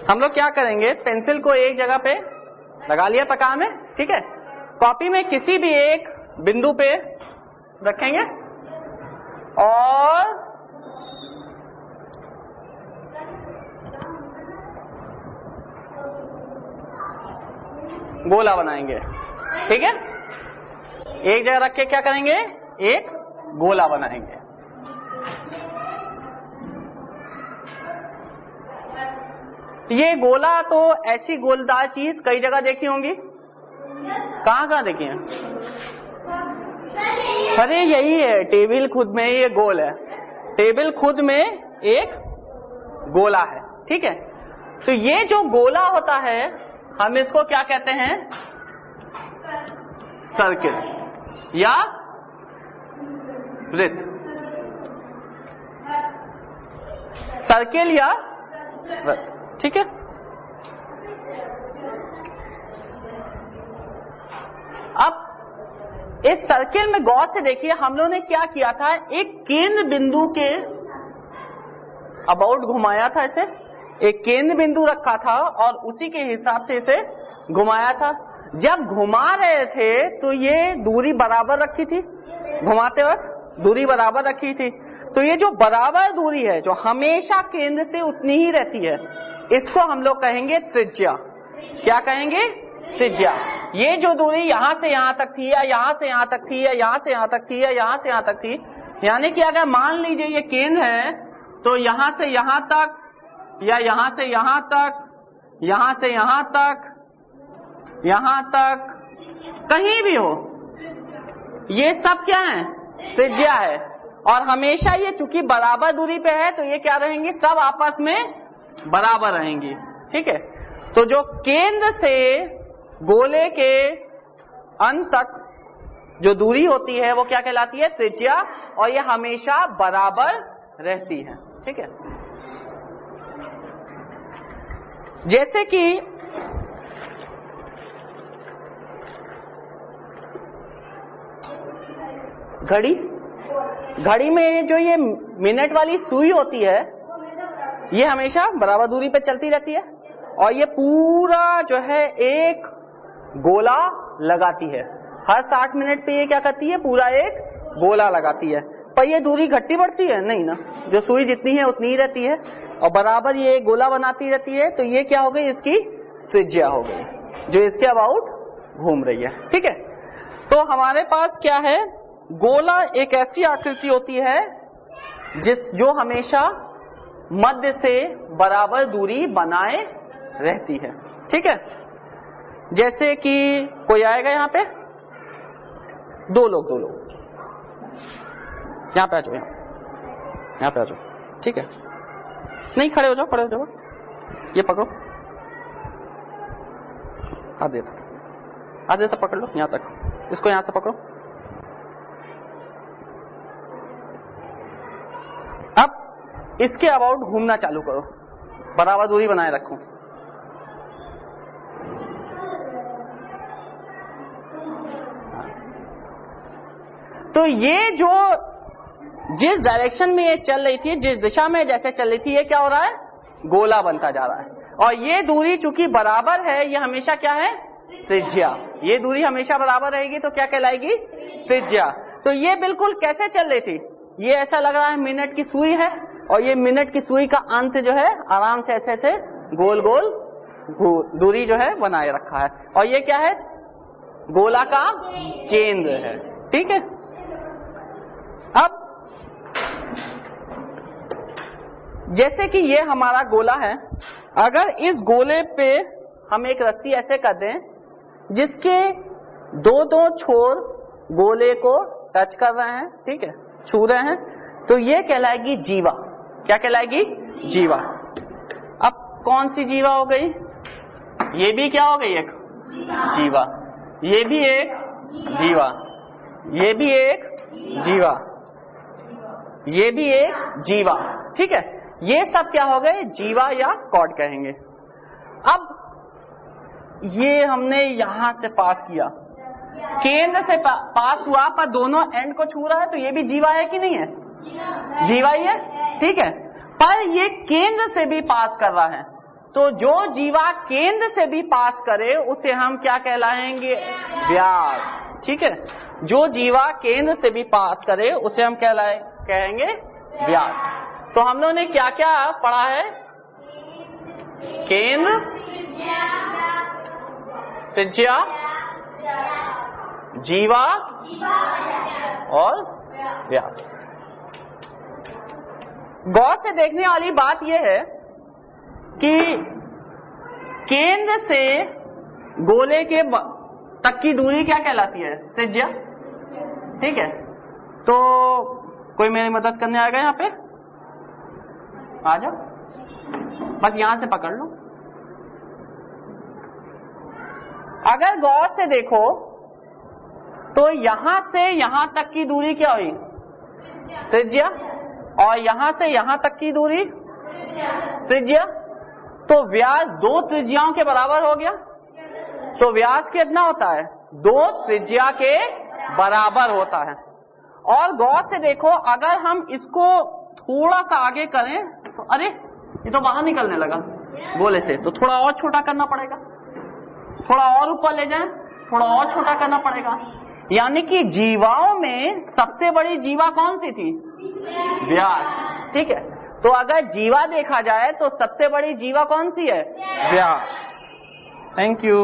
हम लोग क्या करेंगे, पेंसिल को एक जगह पे लगा लिया पकार में, ठीक है, कॉपी में किसी भी एक बिंदु पे रखेंगे और गोला बनाएंगे, ठीक है। एक जगह रख के क्या करेंगे, एक गोला बनाएंगे। ये गोला तो ऐसी गोलदार चीज कई जगह देखी होंगी, कहां कहां देखी है? अरे यही है, टेबल खुद में ये गोल है, टेबल खुद में एक गोला है, ठीक है। तो ये जो गोला होता है हम इसको क्या कहते हैं, सर्किल या वृत्त, सर्किल या वृत्त, ठीक है। अब इस सर्किल में गौर से देखिए, हम लोगों ने क्या किया था, एक केंद्र बिंदु के अबाउट घुमाया था इसे, एक केंद्र बिंदु रखा था और उसी के हिसाब से इसे घुमाया था। जब घुमा रहे थे तो ये दूरी बराबर रखी थी, घुमाते वक्त दूरी बराबर रखी थी। तो ये जो बराबर दूरी है, जो हमेशा केंद्र से उतनी ही रहती है, इसको हम लोग कहेंगे त्रिज्या। क्या कहेंगे, त्रिज्या। ये जो दूरी यहां से यहां तक थी, या यहां से यहां तक थी, या यहां से यहां तक थी, या यहां से यहां तक थी, यानी कि अगर मान लीजिए ये केंद्र है तो यहां से यहां तक, या यहां से यहां तक, यहां से यहां तक, यहां तक, कहीं भी हो, ये सब क्या है, त्रिज्या है। और हमेशा ये चूंकि बराबर दूरी पे है तो ये क्या रहेंगी, सब आपस में बराबर रहेंगी, ठीक है। तो जो केंद्र से गोले के अंत तक जो दूरी होती है वो क्या कहलाती है, त्रिज्या, और ये हमेशा बराबर रहती है, ठीक है। जैसे कि घड़ी में जो ये मिनट वाली सुई होती है ये हमेशा बराबर दूरी पे चलती रहती है, और ये पूरा जो है एक गोला लगाती है। हर 60 मिनट पे ये क्या करती है, पूरा एक गोला लगाती है। पर ये दूरी घटती बढ़ती है नहीं ना, जो सुई जितनी है उतनी ही रहती है, और बराबर ये गोला बनाती रहती है। तो ये क्या हो गई, इसकी त्रिज्या हो गई, जो इसके अबाउट घूम रही है, ठीक है। तो हमारे पास क्या है, गोला एक ऐसी आकृति होती है जो हमेशा मध्य से बराबर दूरी बनाए रहती है, ठीक है। जैसे कि कोई आएगा यहाँ पे, दो लोग यहाँ पे आ जाओ, यहाँ पे आ जाओ, ठीक है। नहीं, खड़े हो जाओ, खड़े हो जाओ, ये पकड़ो, आधे तक पकड़ लो, यहाँ तक, इसको यहाँ से पकड़ो। अब इसके अबाउट घूमना चालू करो, बराबर दूरी बनाए रखो। तो ये जो जिस डायरेक्शन में ये चल रही थी, जिस दिशा में जैसे चल रही थी, ये क्या हो रहा है, गोला बनता जा रहा है। और ये दूरी चूंकि बराबर है, ये हमेशा क्या है, त्रिज्या। ये दूरी हमेशा बराबर रहेगी तो क्या कहलाएगी, त्रिज्या। तो ये बिल्कुल कैसे चल रही थी, ये ऐसा लग रहा है मिनट की सुई है, और ये मिनट की सुई का अंत जो है आराम से ऐसे ऐसे गोल गोल दूरी जो है बनाए रखा है, और ये क्या है, गोला का केंद्र है, ठीक है। अब जैसे कि ये हमारा गोला है, अगर इस गोले पे हम एक रस्सी ऐसे कर दें जिसके दो छोर गोले को टच कर रहे हैं, ठीक है, छू रहे हैं, तो ये कहलाएगी जीवा। क्या कहलाएगी, जीवा। अब कौन सी जीवा हो गई, ये भी क्या हो गई, एक जीवा, ये भी एक जीवा, ये भी एक जीवा, ये भी एक जीवा, ठीक है। ये सब क्या हो गए, जीवा या कॉर्ड कहेंगे। अब ये हमने यहां से पास किया, केंद्र से पास हुआ, पर दोनों एंड को छू रहा है, तो ये भी जीवा है कि नहीं है, जीवा ही है, ठीक है। पर ये केंद्र से भी पास कर रहा है, तो जो जीवा केंद्र से भी पास करे उसे हम क्या कहलाएंगे? व्यास, ठीक है। जो जीवा केंद्र से भी पास करे उसे हम कहेंगे व्यास। तो हम लोगों ने क्या क्या पढ़ा है? केंद्र, त्रिज्या, जीवा और व्यास। गौर से देखने वाली बात यह है कि केंद्र से गोले के तक की दूरी क्या कहलाती है? त्रिज्या, ठीक है। तो कोई मेरी मदद करने आएगा यहाँ पे? आ जाओ, बस यहां से पकड़ लो। अगर गौर से देखो तो यहां से यहां तक की दूरी क्या हुई? त्रिज्या। और यहां से यहां तक की दूरी त्रिज्या। तो व्यास दो त्रिज्याओं के बराबर हो गया। तो व्यास कितना होता है? दो त्रिज्या के बराबर होता है। और गौर से देखो, अगर हम इसको थोड़ा सा आगे करें तो अरे ये तो बाहर निकलने लगा गोले से, तो थोड़ा और छोटा करना पड़ेगा, थोड़ा और ऊपर ले जाएं, थोड़ा और छोटा करना पड़ेगा। यानी कि जीवाओं में सबसे बड़ी जीवा कौन सी थी? व्यास, ठीक है। तो अगर जीवा देखा जाए तो सबसे बड़ी जीवा कौन सी है? व्यास। Thank you.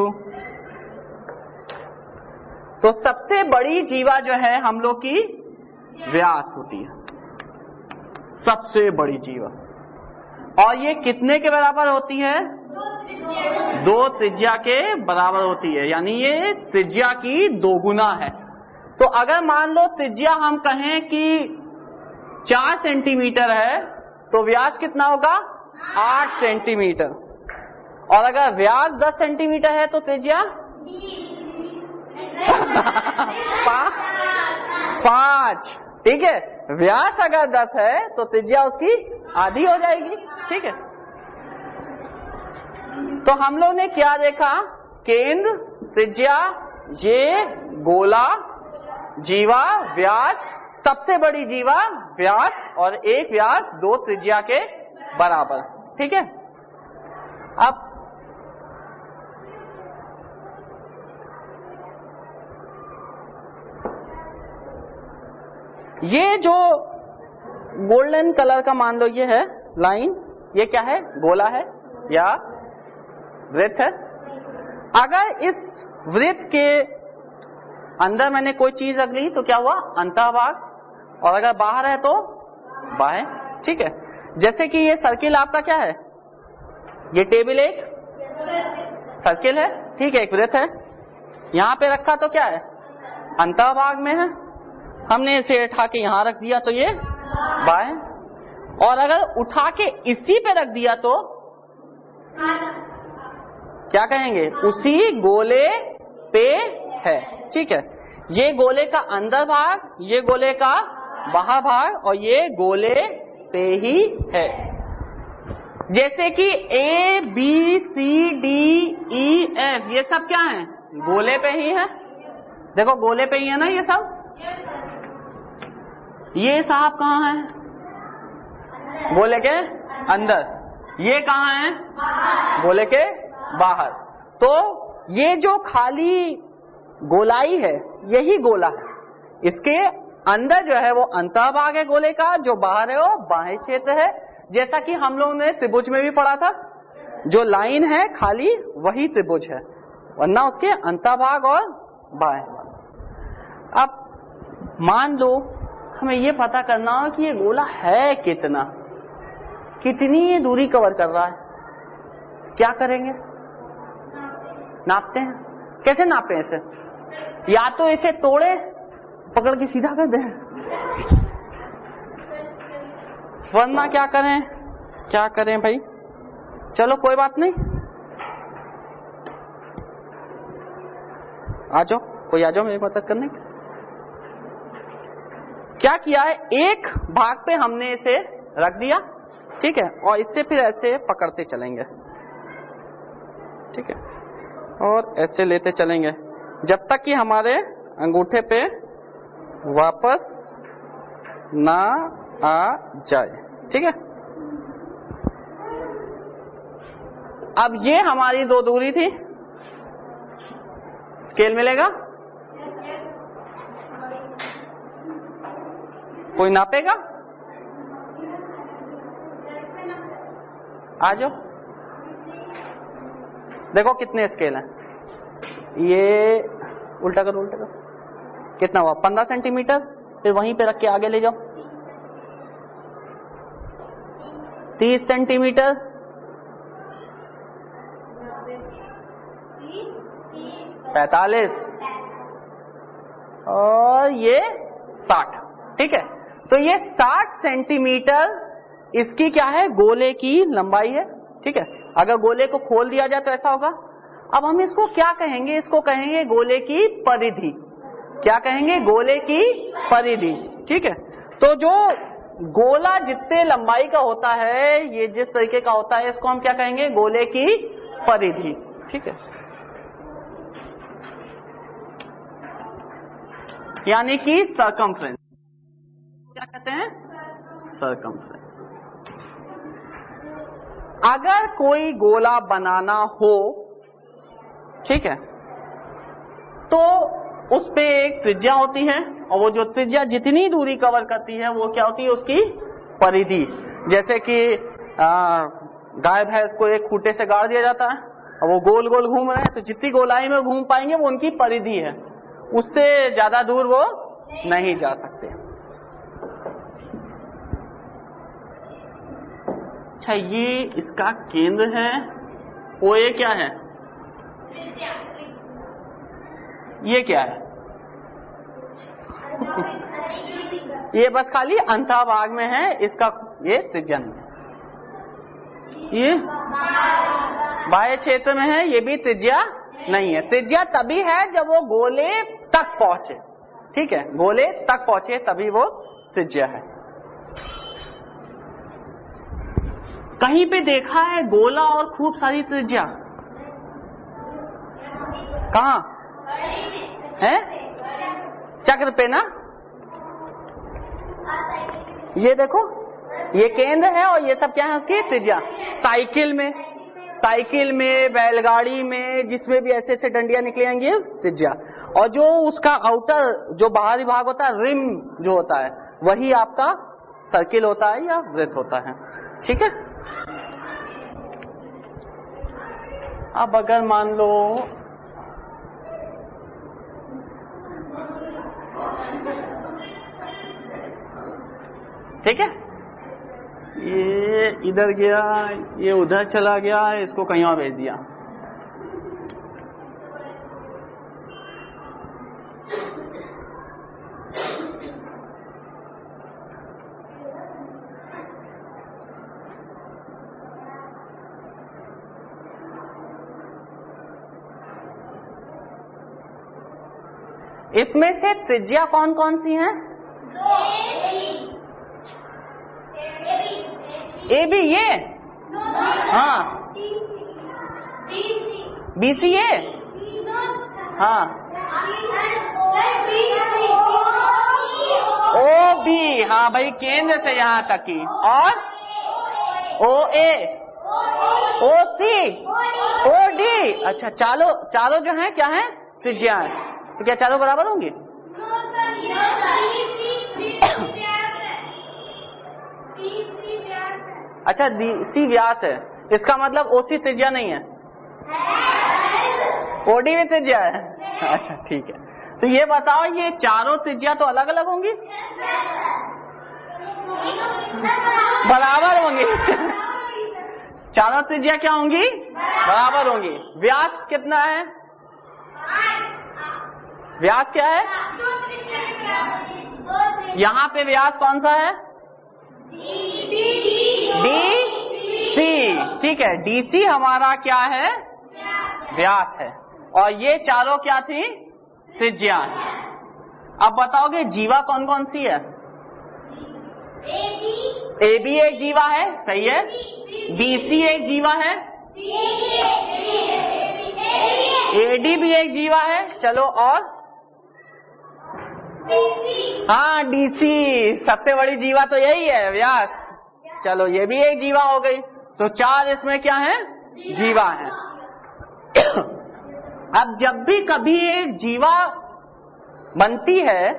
तो सबसे बड़ी जीवा जो है हम लोग की व्यास होती है, सबसे बड़ी जीवा। और ये कितने के बराबर होती है? दो त्रिज्या के बराबर होती है, यानी ये त्रिज्या की दोगुना है। तो अगर मान लो त्रिज्या हम कहें कि 4 सेंटीमीटर है तो व्यास कितना होगा? 8 सेंटीमीटर। और अगर व्यास 10 सेंटीमीटर है तो त्रिज्या 5, ठीक है। व्यास अगर 10 है तो त्रिज्या उसकी आधी हो जाएगी, ठीक है। तो हम लोग ने क्या देखा? केंद्र, त्रिज्या, ये गोला, जीवा, व्यास, सबसे बड़ी जीवा व्यास, और एक व्यास दो त्रिज्या के बराबर, ठीक है। अब ये जो गोल्डन कलर का मान लो ये है लाइन, ये क्या है? गोला है या वृत्त है। अगर इस वृत्त के अंदर मैंने कोई चीज रख ली तो क्या हुआ? अंतःभाग। और अगर बाहर है तो बाहें, ठीक है। जैसे कि ये सर्किल आपका क्या है? ये टेबल एक सर्किल है, ठीक है, एक वृत्त है। यहां पे रखा तो क्या है? अंतःभाग में है। हमने इसे उठा के यहां रख दिया तो ये बाएं। और अगर उठा के इसी पे रख दिया तो क्या कहेंगे? उसी गोले पे है, ठीक है। ये गोले का अंदर भाग, ये गोले का बाहर भाग, और ये गोले पे ही है। जैसे कि A, B, C, D, E, F ये सब क्या है? गोले पे ही है। देखो गोले पे ही है ना ये सब। ये साहब कहाँ है? गोले के अंदर। ये कहाँ है? गोले के बाहर। तो ये जो खाली गोलाई है यही गोला है। इसके अंदर जो है वो अंतःभाग है गोले का, जो बाहर है वो बाह्य क्षेत्र है। जैसा कि हम लोगों ने त्रिभुज में भी पढ़ा था, जो लाइन है खाली वही त्रिभुज है, वरना उसके अंतःभाग और बाह्य। अब मान लो हमें ये पता करना हो कि ये गोला है कितना, कितनी ये दूरी कवर कर रहा है, क्या करेंगे? नापते हैं। कैसे नापें इसे? या तो इसे तोड़े, पकड़ के सीधा कर दें, वरना क्या करें? क्या करें भाई? चलो कोई बात नहीं, आ जाओ, कोई आ जाओ मेरी मदद करने। क्या किया है? एक भाग पे हमने इसे रख दिया, ठीक है, और इससे फिर ऐसे पकड़ते चलेंगे, ठीक है, और ऐसे लेते चलेंगे जब तक कि हमारे अंगूठे पे वापस ना आ जाए। ठीक है, अब ये हमारी दो दूरी थी, स्केल मिलेगा, कोई नापेगा? आ जाओ, देखो कितने स्केल हैं। ये उल्टा करो, उल्टा करो, कितना हुआ? 15 सेंटीमीटर। फिर वहीं पे रख के आगे ले जाओ, 30 सेंटीमीटर, 45 और ये 60। ठीक है, तो ये 60 सेंटीमीटर इसकी क्या है? गोले की लंबाई है। ठीक है, अगर गोले को खोल दिया जाए तो ऐसा होगा। अब हम इसको क्या कहेंगे? इसको कहेंगे गोले की परिधि। क्या कहेंगे? गोले की परिधि। ठीक है, तो जो गोला जितने लंबाई का होता है, ये जिस तरीके का होता है, इसको हम क्या कहेंगे? गोले की परिधि। ठीक है, यानी कि सरकमफ्रेंस। क्या कहते हैं? सरकमफ्रेंस। अगर कोई गोला बनाना हो, ठीक है, तो उस पे एक त्रिज्या होती है, और वो जो त्रिज्या जितनी दूरी कवर करती है वो क्या होती है? उसकी परिधि। जैसे कि गाय भैंस को एक खूंटे से गाड़ दिया जाता है और वो गोल गोल घूम रहे हैं, तो जितनी गोलाई में घूम पाएंगे वो उनकी परिधि है, उससे ज्यादा दूर वो नहीं जा सकते। अच्छा, ये इसका केंद्र है, OA क्या है? ये क्या है? ये बस खाली अंतःभाग में है, इसका ये त्रिज्या नहीं है। ये बाह्य क्षेत्र में है, ये भी त्रिज्या नहीं है। त्रिज्या तभी है जब वो गोले तक पहुंचे। ठीक है, गोले तक पहुंचे तभी वो त्रिज्या है। कहीं पे देखा है गोला और खूब सारी त्रिज्या? कहाँ है? चक्र पे ना। ये देखो, ये केंद्र है और ये सब क्या है? उसकी त्रिज्या। साइकिल में, बैलगाड़ी में, जिसमें भी ऐसे ऐसे डंडियां निकले आएंगी, त्रिज्या। और जो उसका आउटर, जो बाहरी भाग होता है, रिम जो होता है, वही आपका सर्किल होता है या वृत्त होता है। ठीक है, अब अगर मान लो ठीक है, ये इधर गया, ये उधर चला गया, इसको कहीं और भेज दिया। इसमें से त्रिज्या कौन कौन सी हैं? ए बी, ये हाँ, BCA हाँ, OB हाँ भाई, केंद्र से यहां तक की, और OA, OC, OD। अच्छा, चारों जो है क्या है? त्रिज्या है। तो क्या चारों बराबर होंगे? अच्छा, DC व्यास है, इसका मतलब OC त्रिज्या नहीं है, OD में त्रिज्या है। अच्छा ठीक है, तो ये बताओ, ये चारों त्रिज्या तो अलग अलग होंगी? बराबर होंगी। चारों त्रिज्या क्या होंगी? बराबर होंगी। व्यास कितना है? व्यास क्या है? यहाँ पे व्यास कौन सा है? DC। ठीक है, DC हमारा क्या है? व्यास है। और ये चारों क्या थी? त्रिज्या। अब बताओगे जीवा कौन कौन सी है? AB एक जीवा है, सही है। BC एक जीवा है, AD भी एक जीवा है। चलो, और हाँ, डीसी। सबसे बड़ी जीवा तो यही है, व्यास। चलो ये भी एक जीवा हो गई, तो 4 इसमें क्या है, जीवा है। अब जब भी कभी एक जीवा बनती है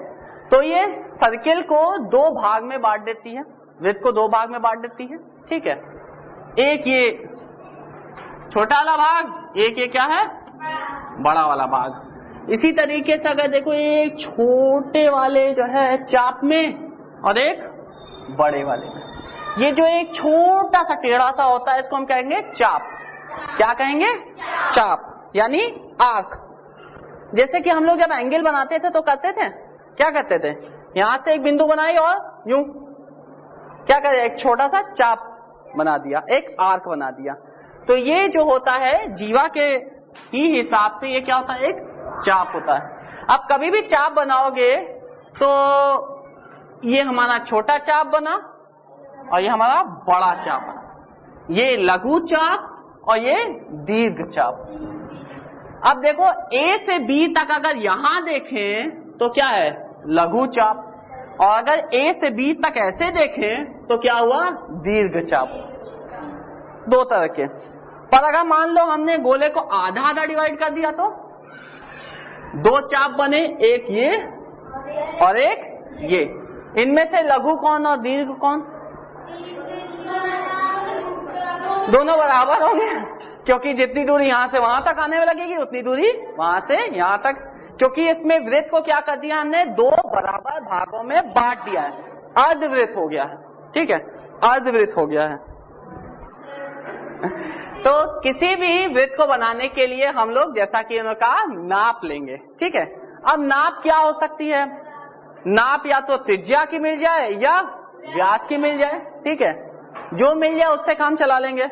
तो ये सर्किल को 2 भाग में बांट देती है, वृत्त को 2 भाग में बांट देती है, ठीक है। एक ये छोटा वाला भाग, एक ये क्या है, बड़ा वाला भाग। इसी तरीके से अगर देखो, एक छोटे वाले जो है चाप में और एक बड़े वाले में, ये जो एक छोटा सा टेढ़ा सा होता है इसको हम कहेंगे चाप। क्या कहेंगे, चाप, यानी आर्क। जैसे कि हम लोग जब एंगल बनाते थे तो करते थे, क्या करते थे, यहां से एक बिंदु बनाई और यूं क्या करे, एक छोटा सा चाप बना दिया, एक आर्क बना दिया। तो ये जो होता है जीवा के ही हिसाब से ये क्या होता है, एक चाप होता है। अब कभी भी चाप बनाओगे तो ये हमारा छोटा चाप बना और ये हमारा बड़ा चाप बना, ये लघु चाप और ये दीर्घ चाप। अब देखो A से B तक अगर यहां देखें तो क्या है, लघु चाप, और अगर A से B तक ऐसे देखें तो क्या हुआ, दीर्घ चाप। 2 तरह के। पर अगर मान लो हमने गोले को आधा आधा डिवाइड कर दिया तो 2 चाप बने, एक ये और एक ये। इनमें से लघु कौन और दीर्घ कौन, दोनों बराबर होंगे, क्योंकि जितनी दूरी यहां से वहां तक आने में लगेगी उतनी दूरी वहां से यहां तक, क्योंकि इसमें वृत्त को क्या कर दिया हमने, 2 बराबर भागों में बांट दिया है, अर्धवृत्त हो गया है, ठीक है, अर्धवृत्त हो गया है। तो किसी भी वृत्त को बनाने के लिए हम लोग, जैसा कि उन्होंने कहा, नाप लेंगे, ठीक है। अब नाप क्या हो सकती है, नाप या तो त्रिज्या की मिल जाए या व्यास की मिल जाए, ठीक है, जो मिल जाए उससे काम चला लेंगे।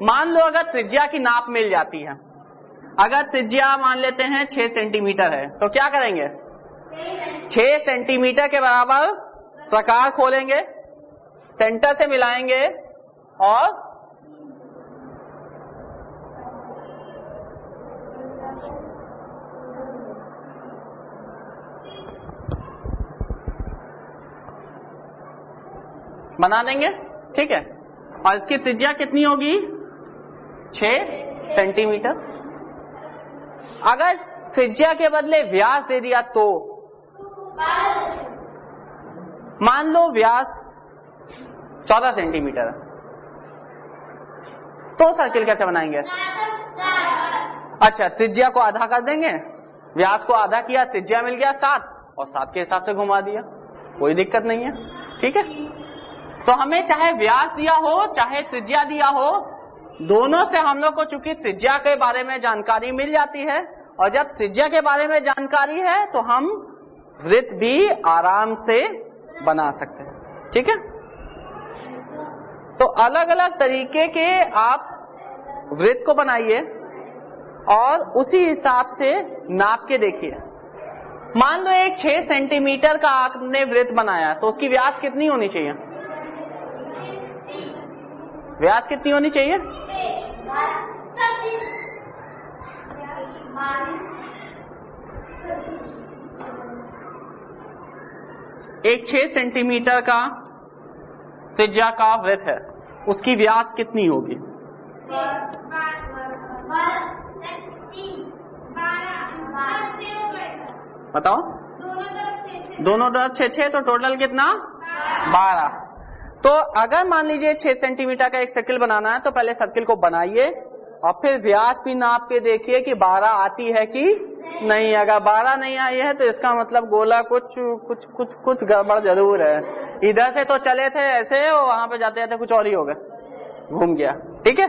मान लो अगर त्रिज्या की नाप मिल जाती है, अगर त्रिज्या मान लेते हैं 6 सेंटीमीटर है, तो क्या करेंगे, 6 सेंटीमीटर के बराबर प्रकार खोलेंगे, सेंटर से मिलाएंगे और बना देंगे, ठीक है। और इसकी त्रिज्या कितनी होगी, 6 सेंटीमीटर। अगर त्रिज्या के बदले व्यास दे दिया तो मान लो व्यास 14 सेंटीमीटर है, तो सर्किल कैसे बनाएंगे, अच्छा, त्रिज्या को आधा कर देंगे, व्यास को आधा किया, त्रिज्या मिल गया 7 और 7 के हिसाब से घुमा दिया, कोई दिक्कत नहीं है, ठीक है। तो हमें चाहे व्यास दिया हो चाहे त्रिज्या दिया हो, दोनों से हम लोग को चूंकि त्रिज्या के बारे में जानकारी मिल जाती है, और जब त्रिज्या के बारे में जानकारी है तो हम वृत्त भी आराम से बना सकते हैं, ठीक है। तो अलग अलग तरीके के आप वृत्त को बनाइए और उसी हिसाब से नाप के देखिए। मान लो एक 6 सेंटीमीटर का आपने वृत्त बनाया, तो उसकी व्यास कितनी होनी चाहिए, व्यास कितनी होनी चाहिए, एक 6 सेंटीमीटर का त्रिज्या का वृत्त है, उसकी व्यास कितनी होगी, बताओ, दोनों तरफ 6 तो टोटल कितना, 12। तो अगर मान लीजिए 6 सेंटीमीटर का एक सर्किल बनाना है, तो पहले सर्किल को बनाइए और फिर व्यास भी नाप के देखिए कि 12 आती है कि नहीं। अगर 12 नहीं आई है तो इसका मतलब गोला कुछ गड़बड़ जरूर है, इधर से तो चले थे ऐसे और वहां पे जाते जाते कुछ और ही हो गया, घूम गया, ठीक है।